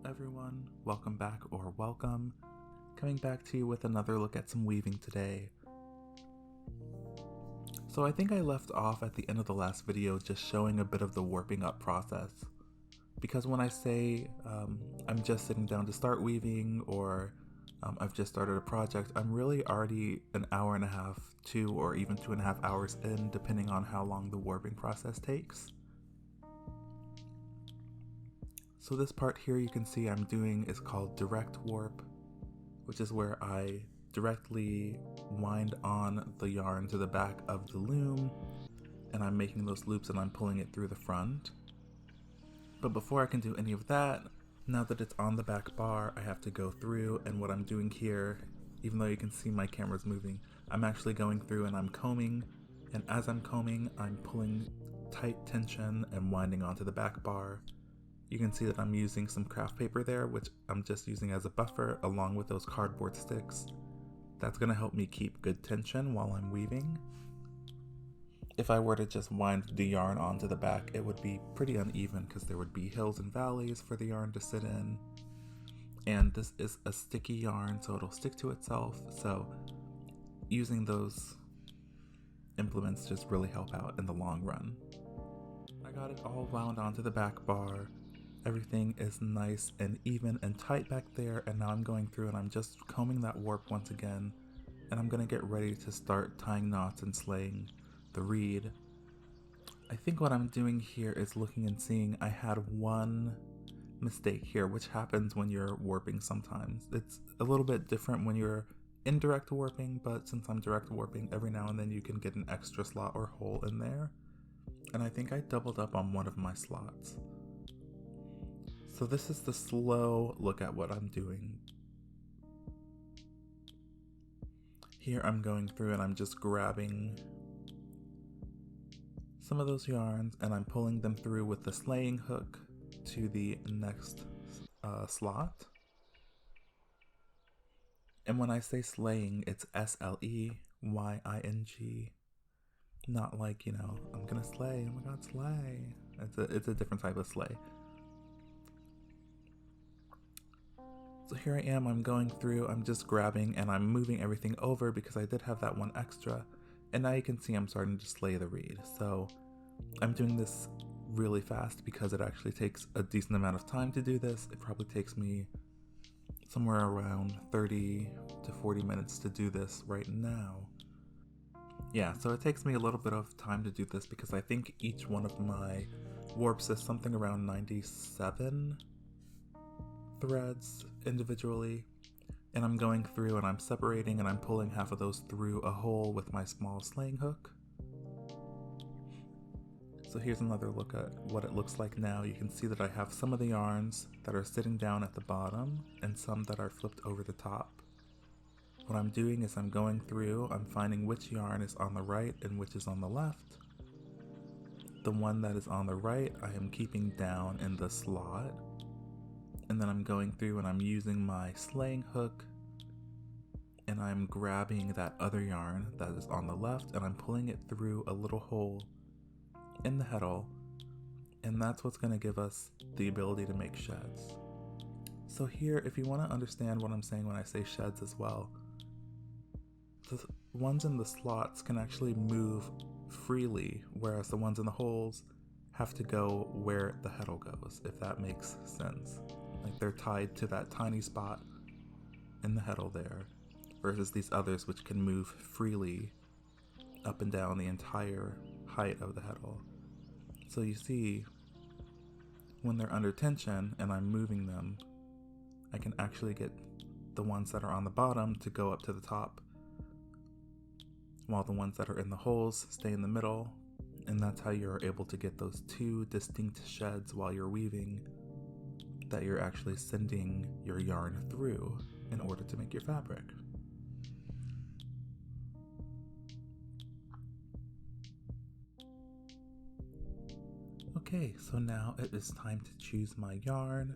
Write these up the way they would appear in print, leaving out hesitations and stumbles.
everyone, welcome back or welcome. Coming back to you with another look at some weaving today. So I think I left off at the end of the last video just showing a bit of the warping up process. Because when I say I'm just sitting down to start weaving or I've just started a project, I'm really already an hour and a half, 2 or even 2.5 hours in, depending on how long the warping process takes. So this part here you can see I'm doing is called direct warp, which is where I directly wind on the yarn to the back of the loom, and I'm making those loops and I'm pulling it through the front. But before I can do any of that, now that it's on the back bar, I have to go through, and what I'm doing here, even though you can see my camera's moving, I'm actually going through and I'm combing, and as I'm combing, I'm pulling tight tension and winding onto the back bar. You can see that I'm using some craft paper there, which I'm just using as a buffer along with those cardboard sticks. That's going to help me keep good tension while I'm weaving. If I were to just wind the yarn onto the back, it would be pretty uneven because there would be hills and valleys for the yarn to sit in. And this is a sticky yarn, so it'll stick to itself. So using those implements just really help out in the long run. I got it all wound onto the back bar. Everything is nice and even and tight back there, and now I'm going through and I'm just combing that warp once again, and I'm gonna get ready to start tying knots and slaying the reed. I think what I'm doing here is looking and seeing I had one mistake here, which happens when you're warping sometimes. It's a little bit different when you're indirect warping, but since I'm direct warping, every now and then you can get an extra slot or hole in there, and I think I doubled up on one of my slots. So this is the slow look at what I'm doing. Here I'm going through and I'm just grabbing some of those yarns and I'm pulling them through with the slaying hook to the next slot. And when I say slaying, it's S-L-E-Y-I-N-G. Not like, you know, I'm gonna slay, oh my god, slay. It's a different type of slay. So here I am, I'm going through, I'm just grabbing and I'm moving everything over because I did have that one extra. And now you can see I'm starting to slay the reed. So I'm doing this really fast because it actually takes a decent amount of time to do this. It probably takes me somewhere around 30 to 40 minutes to do this right now. Yeah, so it takes me a little bit of time to do this because I think each one of my warps is something around 97 threads individually, and I'm going through and I'm separating and I'm pulling half of those through a hole with my small slaying hook. So here's another look at what it looks like now. You can see that I have some of the yarns that are sitting down at the bottom and some that are flipped over the top. What I'm doing is I'm going through, I'm finding which yarn is on the right and which is on the left. The one that is on the right I am keeping down in the slot. And then I'm going through and I'm using my slaying hook and I'm grabbing that other yarn that is on the left and I'm pulling it through a little hole in the heddle, and that's what's going to give us the ability to make sheds. So here, if you want to understand what I'm saying when I say sheds as well, the ones in the slots can actually move freely, whereas the ones in the holes have to go where the heddle goes, if that makes sense. Like they're tied to that tiny spot in the heddle there, versus these others which can move freely up and down the entire height of the heddle. So you see, when they're under tension and I'm moving them, I can actually get the ones that are on the bottom to go up to the top, while the ones that are in the holes stay in the middle, and that's how you're able to get those two distinct sheds while you're weaving that you're actually sending your yarn through in order to make your fabric. Okay, so now it is time to choose my yarn,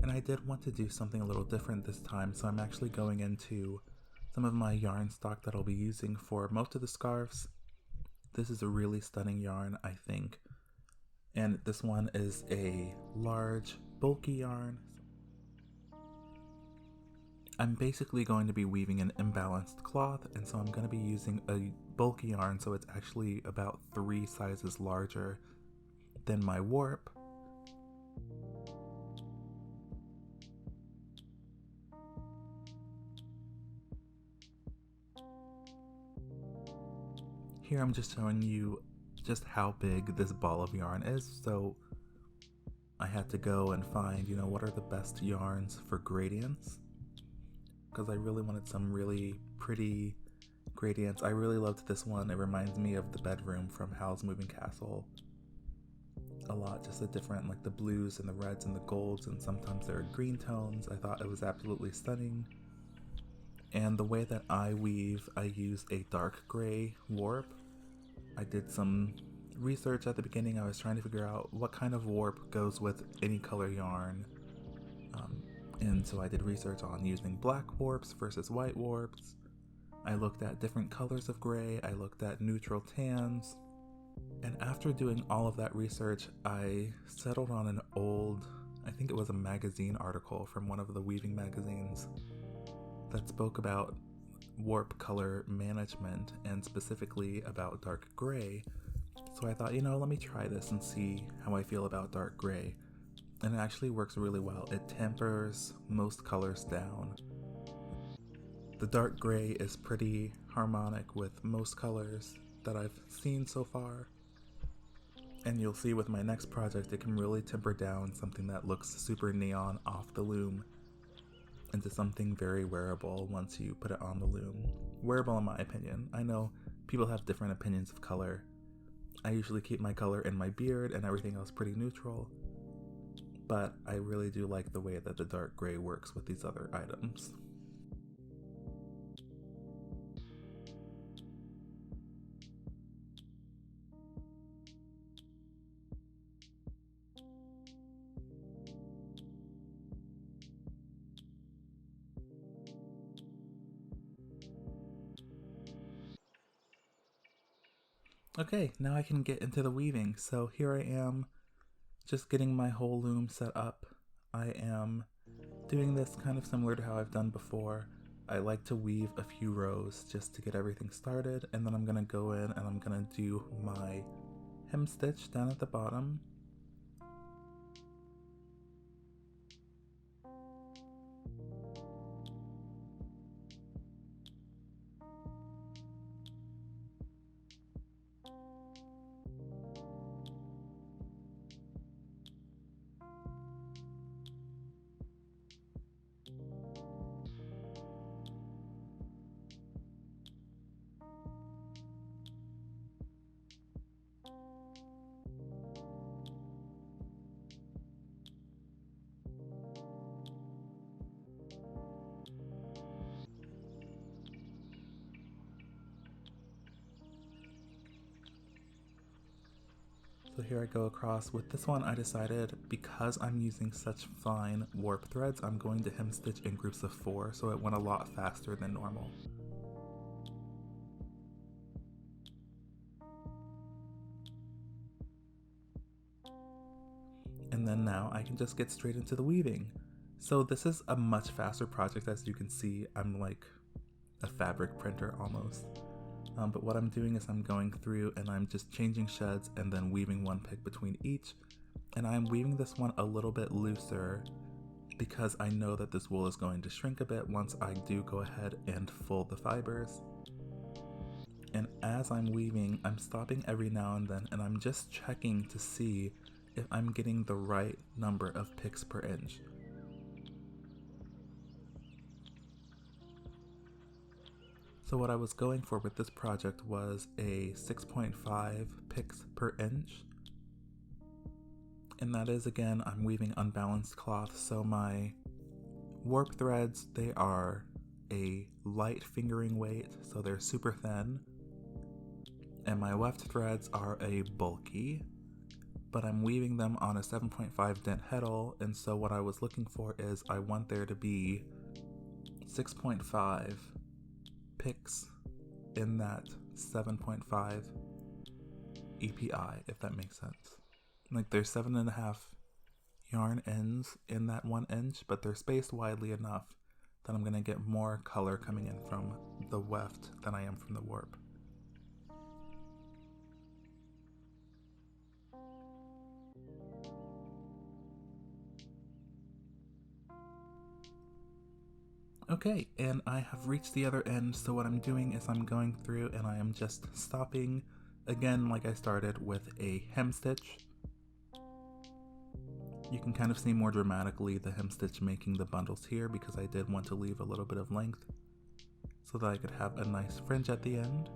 and I did want to do something a little different this time, so I'm actually going into some of my yarn stock that I'll be using for most of the scarves. This is a really stunning yarn, I think, and this one is a large bulky yarn. I'm basically going to be weaving an imbalanced cloth, and so I'm going to be using a bulky yarn, so it's actually about 3 sizes larger than my warp. Here I'm just showing you just how big this ball of yarn is, so I had to go and find, what are the best yarns for gradients, because I really wanted some really pretty gradients. I really loved this one. It reminds me of the bedroom from Howl's Moving Castle a lot, just the different, like the blues and the reds and the golds, and sometimes there are green tones. I thought it was absolutely stunning. And the way that I weave, I use a dark gray warp. I did some research at the beginning. I was trying to figure out what kind of warp goes with any color yarn. And so I did research on using black warps versus white warps. I looked at different colors of gray. I looked at neutral tans. And after doing all of that research, I settled on an old, I think it was a magazine article from one of the weaving magazines that spoke about warp color management and specifically about dark gray. So I thought, let me try this and see how I feel about dark gray. And it actually works really well. It tempers most colors down. The dark gray is pretty harmonic with most colors that I've seen so far. And you'll see with my next project, it can really temper down something that looks super neon off the loom into something very wearable once you put it on the loom. Wearable in my opinion. I know people have different opinions of color. I usually keep my color in my beard and everything else pretty neutral, but I really do like the way that the dark gray works with these other items. Okay, now I can get into the weaving. So here I am, just getting my whole loom set up. I am doing this kind of similar to how I've done before. I like to weave a few rows just to get everything started, and then I'm gonna go in and I'm gonna do my hem stitch down at the bottom. So here I go across. With this one I decided, because I'm using such fine warp threads, I'm going to hem stitch in groups of 4, so it went a lot faster than normal. And then now I can just get straight into the weaving. So this is a much faster project. As you can see, I'm like a fabric printer almost. But what I'm doing is I'm going through and I'm just changing sheds and then weaving one pick between each. And I'm weaving this one a little bit looser because I know that this wool is going to shrink a bit once I do go ahead and fold the fibers. And as I'm weaving, I'm stopping every now and then and I'm just checking to see if I'm getting the right number of picks per inch. So what I was going for with this project was a 6.5 picks per inch. And that is, again, I'm weaving unbalanced cloth, so my warp threads, they are a light fingering weight, so they're super thin. And my weft threads are a bulky, but I'm weaving them on a 7.5 dent heddle, and so what I was looking for is I want there to be 6.5 picks in that 7.5 EPI, if that makes sense. Like there's 7.5 yarn ends in that 1 inch, but they're spaced widely enough then I'm going to get more color coming in from the weft than I am from the warp. Okay, and I have reached the other end, so what I'm doing is I'm going through and I am just stopping, again like I started, with a hemstitch. You can kind of see more dramatically the hemstitch making the bundles here because I did want to leave a little bit of length so that I could have a nice fringe at the end.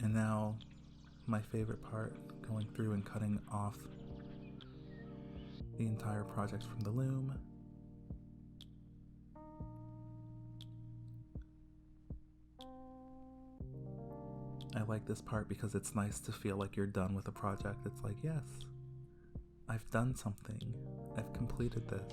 And now, my favorite part, going through and cutting off the entire project from the loom. I like this part because it's nice to feel like you're done with a project. It's like, yes, I've done something. I've completed this.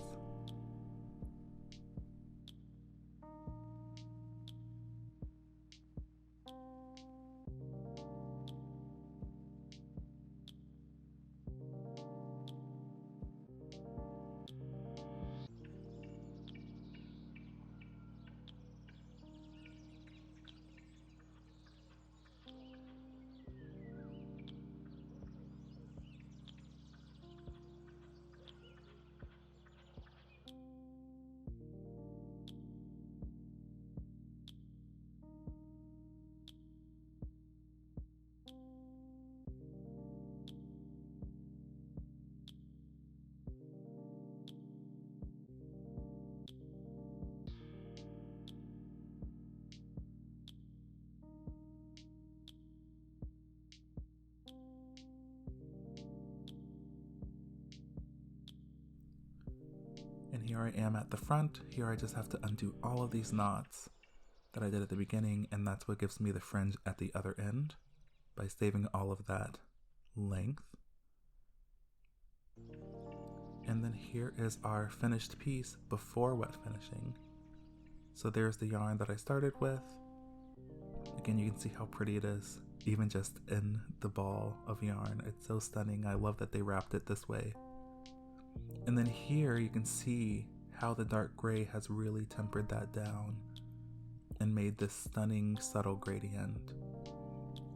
And here I am at the front. Here I just have to undo all of these knots that I did at the beginning, and that's what gives me the fringe at the other end by saving all of that length. And then here is our finished piece before wet finishing. So there's the yarn that I started with. Again, you can see how pretty it is, even just in the ball of yarn. It's so stunning. I love that they wrapped it this way. And then here you can see how the dark gray has really tempered that down and made this stunning subtle gradient.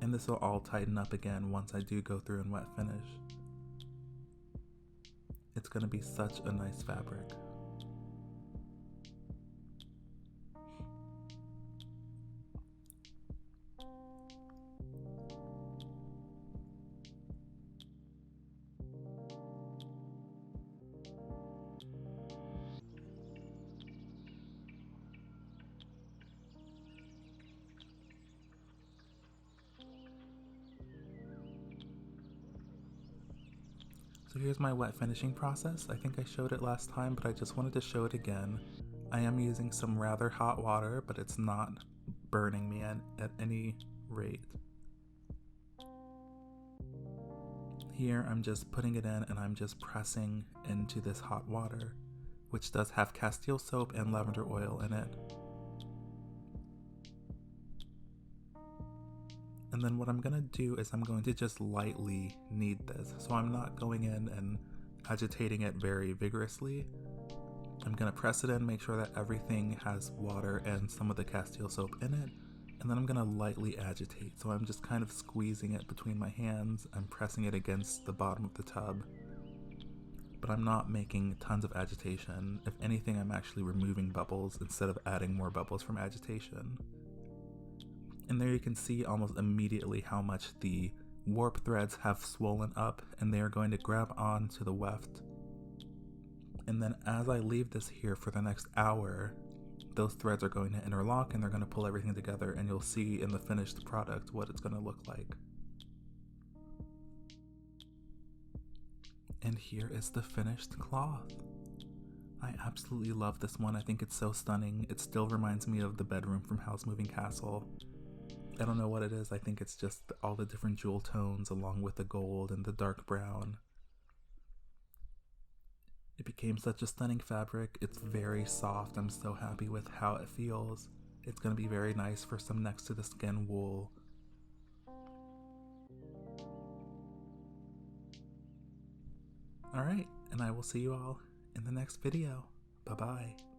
And this will all tighten up again once I do go through and wet finish. It's going to be such a nice fabric. So here's my wet finishing process. I think I showed it last time, but I just wanted to show it again. I am using some rather hot water, but it's not burning me at any rate. Here I'm just putting it in and I'm just pressing into this hot water, which does have castile soap and lavender oil in it. And then what I'm going to do is I'm going to just lightly knead this. So I'm not going in and agitating it very vigorously. I'm going to press it in, make sure that everything has water and some of the castile soap in it. And then I'm going to lightly agitate. So I'm just kind of squeezing it between my hands. I'm pressing it against the bottom of the tub. But I'm not making tons of agitation. If anything, I'm actually removing bubbles instead of adding more bubbles from agitation. And there you can see almost immediately how much the warp threads have swollen up, and they are going to grab on to the weft. And then as I leave this here for the next hour, those threads are going to interlock and they're going to pull everything together, and you'll see in the finished product what it's going to look like. And here is the finished cloth. I absolutely love this one. I think it's so stunning. It still reminds me of the bedroom from Howl's Moving Castle. I don't know what it is. I think it's just all the different jewel tones along with the gold and the dark brown. It became such a stunning fabric. It's very soft. I'm so happy with how it feels. It's going to be very nice for some next to the skin wool. Alright, and I will see you all in the next video. Bye bye.